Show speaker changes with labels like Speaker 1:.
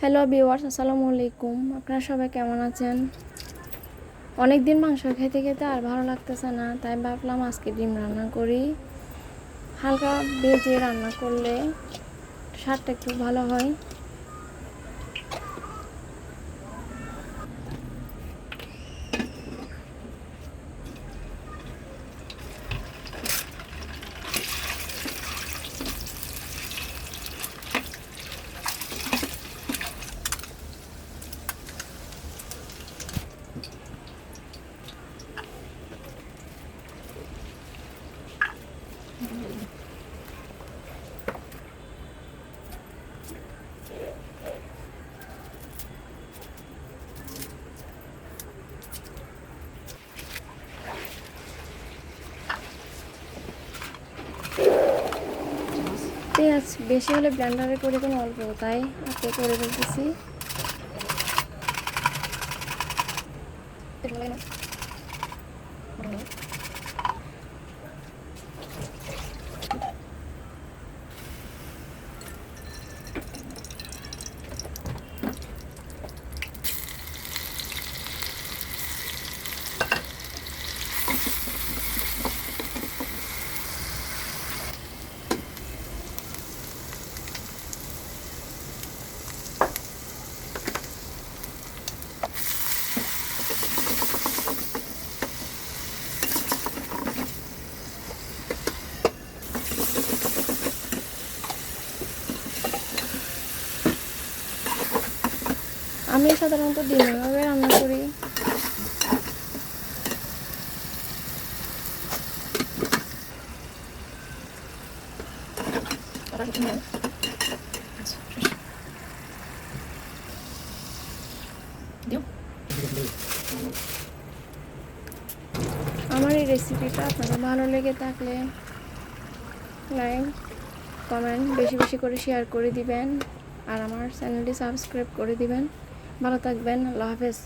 Speaker 1: Hello viewers, আসসালামু আলাইকুম। আপনারা সবাই কেমন আছেন? অনেক দিন মাংস খেতে খেতে আর ভালো লাগতেছে না, তাই ভাবলাম আজকে ডিম রান্না করি। হালকা ভেজে রান্না করলে স্বাদটা একটু ভালো হয়। পেঁয়াজ বেশি হলে ব্লেন্ডারে করে দেবেন, অল্প তাই হাতে করে ফেলতেছি। আমি সাধারণত ডিম এভাবে রান্না করি। আমার এই রেসিপিটা আপনাদের ভালো লেগে থাকলে লাইক কমেন্ট বেশি বেশি করে শেয়ার করে দিবেন, আর আমার চ্যানেলটি সাবস্ক্রাইব করে দিবেন। ভালো থাকবেন। আল্লাহ হাফেজ।